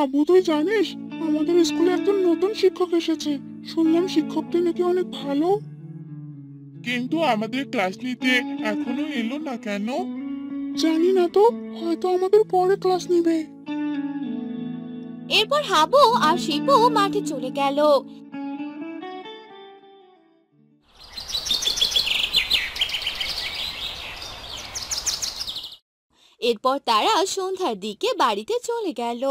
হাবু, তুই জানিস আমাদের স্কুলে একজন নতুন শিক্ষক এসেছে। শুনলাম শিক্ষকটি নাকি অনেক ভালো। কিন্তু আমাদের ক্লাস নিতে এখনো এলো না কেন? জানি না তো, হয়তো আমাদের পরে ক্লাস নিবে। এরপর হাবু আর শিপু মাঠে চলে গেল। এরপর তারা সন্ধ্যার দিকে বাড়িতে চলে গেল।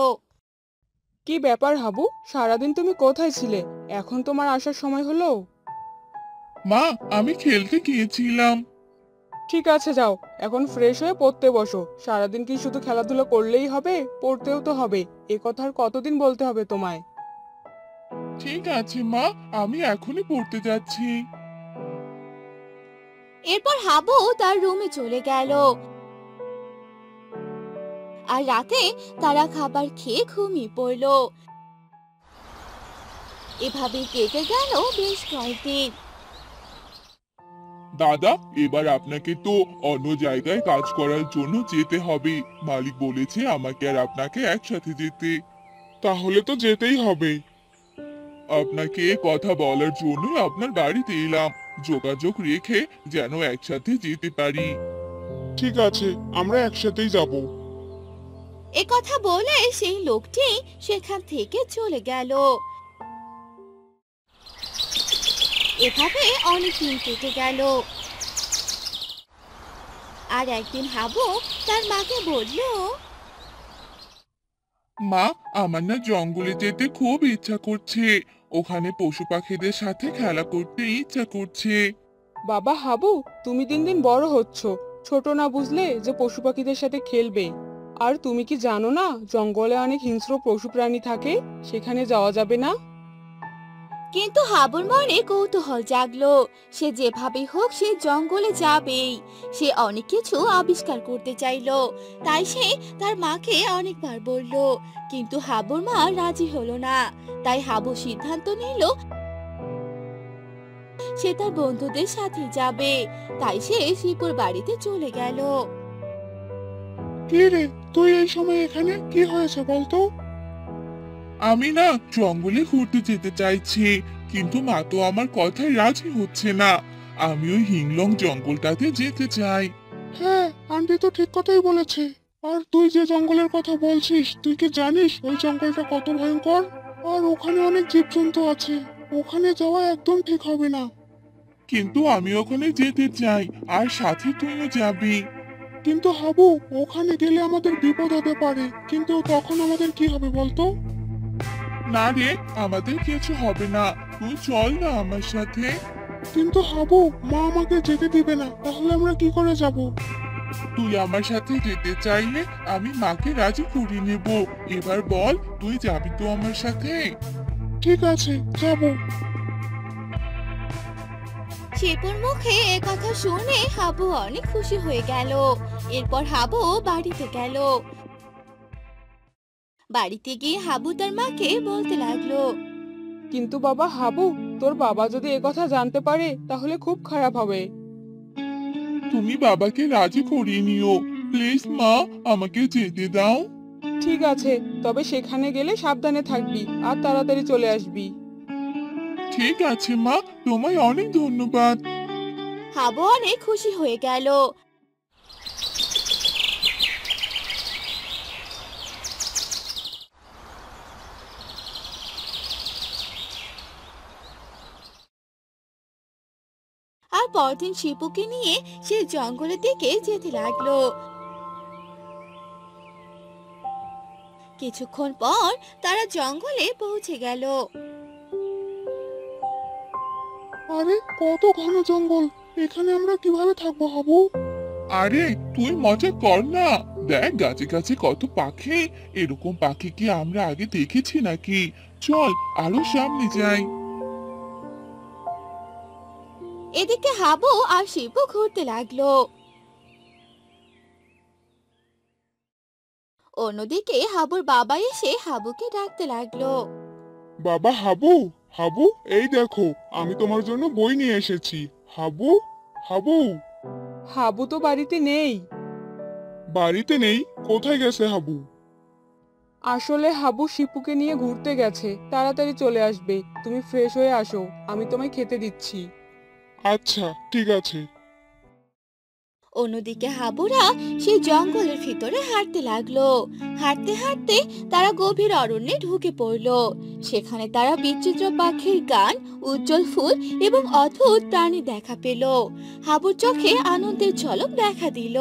কি ব্যাপার হাবু, সারাদিন তুমি কোথায় ছিলে? এখন তোমার আসার সময় হলো? মা, আমি খেলতে গিয়েছিলাম। ঠিক আছে, যাও এখন ফ্রেশ হয়ে পড়তে বসো। সারাদিন কি শুধু খেলাধুলা করলেই হবে? পড়তেও তো হবে। এ কথা আর কতদিন বলতে হবে তোমায়? ঠিক আছে মা, আমি এখনই পড়তে যাচ্ছি। এরপর হাবু তার রুমে চলে গেল। আর রাতে তারা খাবার খেয়ে ঘুমিয়ে পড়ল। এভাবে কেটে গেল বেশ কয়েকদিন। দাদা, এবার আপনাকে তো অন্য জায়গায় কাজ করার জন্য যেতে হবে। মালিক বলেছে আমাকে আর আপনাকে একসাথে যেতে। তাহলে তো যেতেই হবে। আপনাকে এ কথা বলার জন্যই আপনার বাড়িতে এলাম, যোগাযোগ রেখে যেন একসাথে যেতে পারি। ঠিক আছে, আমরা একসাথেই যাব। এ কথা বলে সেই লোকটি সেখান থেকে চলে গেল। এভাবে অনেক দিন কেটে গেল। আর একদিন হাবু তার মাকে বলল, মা, আমার না জঙ্গলে যেতে খুব ইচ্ছা করছে। ওখানে পশু পাখিদের সাথে খেলা করতে ইচ্ছা করছে। বাবা হাবু, তুমি দিন দিন বড় হচ্ছ। ছোট না বুঝলে যে পশু পাখিদের সাথে খেলবে। আর তুমি কি জানো না, জঙ্গলে অনেক হিংস্র পশু প্রাণী থাকে, সেখানে যাওয়া যাবে না। কিন্তু হাবুর মনে কৌতূহল জাগলো। সে যেভাবে হোক সে জঙ্গলে যাবেই। সে অনেক কিছু আবিষ্কার করতে চাইলো। তাই সে তার মাকে অনেকবার বলল, কিন্তু হাবুর মা রাজি হলো না। তাই হাবু সিদ্ধান্ত নিল সে তার বন্ধুদের সাথে যাবে। তাই সে শিপুর বাড়িতে চলে গেল। কি রে, তুই এই সময় এখানে? কি হয়েছে বলতো? আমি না জঙ্গলে ঘুরতে যেতে চাইছি, কিন্তু মা তো আমার কথায় রাজি হচ্ছে না। আমি ওই হিংলং জঙ্গলটাতে যেতে চাই। হ্যাঁ, আন্টি তো ঠিক কথাই বলেছে। আর তুই যে জঙ্গলের কথা বলছিস, তুই কি জানিস ওই জঙ্গলটা কত ভয়ঙ্কর? আর ওখানে অনেক জীবজন্তু আছে। ওখানে যাওয়া একদম ঠিক হবে না। কিন্তু আমি ওখানে যেতে চাই, আর সাথে তুইও যাবি। কিন্তু হাবু, ওখানে গেলে আমাদের বিপদ হতে পারে, কিন্তু তখন আমাদের কি হবে বলতো? না রে, আমাদের কিছু হবে না। তুই চল না আমার সাথে। কিন্তু হাবু, মা আমাকে যেতে দিবে না, তাহলে আমরা কি করে যাব? তুই আমার সাথে যেতে চাইলে আমি মাকে রাজি করিয়ে নেব। এবার বল, তুই যাবি তো আমার সাথে? ঠিক আছে, যাব। শিপুর মুখে এ কথা শুনে হাবু অনেক খুশি হয়ে গেল। এরপর হাবু বাড়িতে গেল। বাড়িতে গিয়ে হাবু তার মাকে বলতে লাগলো, কিন্তু বাবা হাবু, তোর বাবা যদি এ কথা জানতে পারে তাহলে খুব খারাপ হবে। তুমি বাবাকে রাজি করিয়ে নিও, প্লিজ মা, আমাকে যেতে দাও। ঠিক আছে, তবে সেখানে গেলে সাবধানে থাকবি আর তাড়াতাড়ি চলে আসবি। ঠিক আছে মা, তোমায় অনেক ধন্যবাদ। হাবু অনেক খুশি হয়ে গেল। আর পরদিন শিপুকে নিয়ে সে জঙ্গলের দিকে যেতে লাগলো। কিছুক্ষণ পর তারা জঙ্গলে পৌঁছে গেল। আরে, কত ঘন জঙ্গল! এখানে আমরা কিভাবে থাকবো হাবু? আরে, তুই মজা কর না। দেখ গাছে গাছে কত পাখি। এরকম পাখি কি আমরা আগে দেখেছি নাকি? চল, আরো সামনে যাই। এদিকে হাবু আর শিপু ঘুরতে লাগলো। অন্যদিকে হাবুর বাবা এসে হাবুকে ডাকতে লাগলো। বাবা হাবু, হাবু, এই দেখো, আমি তোমার জন্য বই নিয়ে এসেছি। হাবু, হাবু। হাবু তো বাড়িতে নেই। বাড়িতে নেই? কোথায় গেছে হাবু? আসলে হাবু শিপুকে নিয়ে ঘুরতে গেছে, তাড়াতাড়ি চলে আসবে। তুমি ফ্রেশ হয়ে আসো, আমি তোমায় খেতে দিচ্ছি। আচ্ছা, ঠিক আছে। অন্যদিকে হাবুরা সেই জঙ্গলের ভিতরে হাঁটতে লাগলো। হাঁটতে হাঁটতে তারা গভীর অরণ্যে ঢুকে পড়লো। সেখানে তারা বিচিত্র পাখির গান, উজ্জ্বল ফুল এবং অদ্ভুত প্রাণী দেখা পেল। হাবুর চোখে আনন্দের ঝলক দেখা দিল।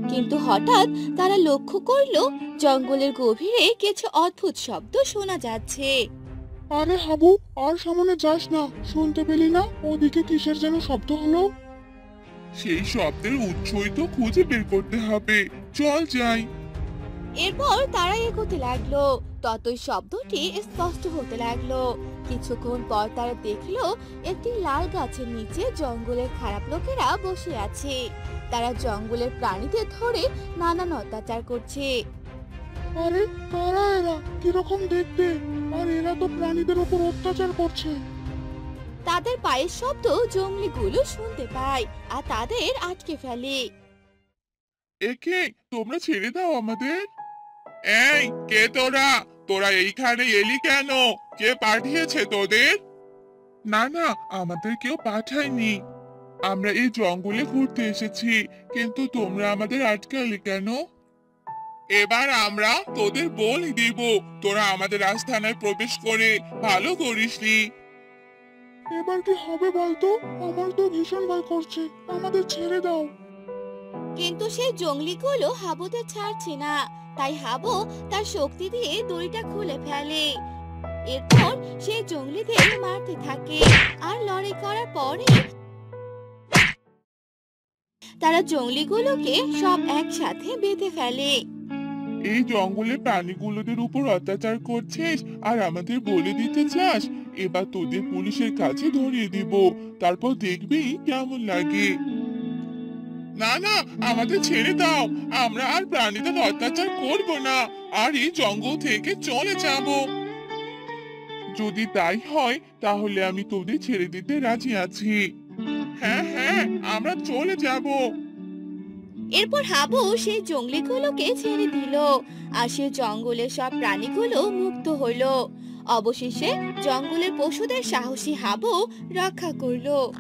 কিন্তু হঠাৎ তারা লক্ষ্য করলো জঙ্গলের গভীরে কিছু অদ্ভুত শব্দ শোনা যাচ্ছে। আরে হাবু, আর সামনে যাস না। শুনতে পেলি না ওদিকে কিসের যেন শব্দ হলো? সেই শব্দের উৎসই তো খুঁজে বের করতে হবে। চল যাই। এরপর তারা এগোতে লাগলো। ততই শব্দটি স্পষ্ট হতে লাগলো। কিছুক্ষণ পর তারা দেখলো একটি লাল গাছের নিচে জঙ্গলের খারাপ লোকেরা বসে আছে। তারা জঙ্গলের প্রাণীদের ধরে নানান অত্যাচার করছে। আরে কারা এরা? কিরকম দেখতে? আর এরা তো প্রাণীদের উপর অত্যাচার করছে। তাদের পায়ের শব্দ জঙ্গলিগুলো শুনতে পায় আর তাদের আটকে ফেলে। একে তোমরা ছেড়ে দাও আমাদের। এই, কে তোরা? তোরা এইখানে এলি কেন? কে পাঠিয়েছে তোদের? না না, আমাদের কেউ পাঠায়নি। আমরা এই জঙ্গলে ঘুরতে এসেছি, কিন্তু তোমরা আমাদের আটকালে কেন? এবার আমরা তোদের বলি দিব। তোরা আমাদের আস্তানায় প্রবেশ করে ভালো করিসনি। এবার কি হবে বলতো? আমার তো ভীষণ ভয় করছে। আমাদের ছেড়ে দাও। কিন্তু সেই জঙ্গলিগুলো হাবুতে ছাড়ছে না। তাই হাবু তার শক্তি দিয়ে দড়িটা খুলে ফেলে। এরপর সেই জঙ্গলিদের মারতে থাকে। আর লড়াই করার পরে তারা জঙ্গলিগুলোকে সব একসাথে বেঁধে ফেলে। এই জঙ্গলে প্রাণীগুলোদের উপর অত্যাচার করছিস আর আমাদের বলে দিতে চাস? এবার তোদের পুলিশের কাছে ধরিয়ে দিব, তারপর দেখবি কেমন লাগে। না না, আমাদের ছেড়ে দাও। আমরা আর প্রাণীদের অত্যাচার করব না, আর এই জঙ্গল থেকে চলে যাব। যদি তাই হয় তাহলে আমি তোদের ছেড়ে দিতে রাজি আছি। হ্যাঁ হ্যাঁ, আমরা চলে যাব। এরপর হাবু সেই জঙ্গলিগুলোকে ছেড়ে দিল। আর সে জঙ্গলের সব প্রাণীগুলো মুক্ত হলো। অবশেষে জঙ্গলের পশুদের সাহসী হাবু রক্ষা করলো।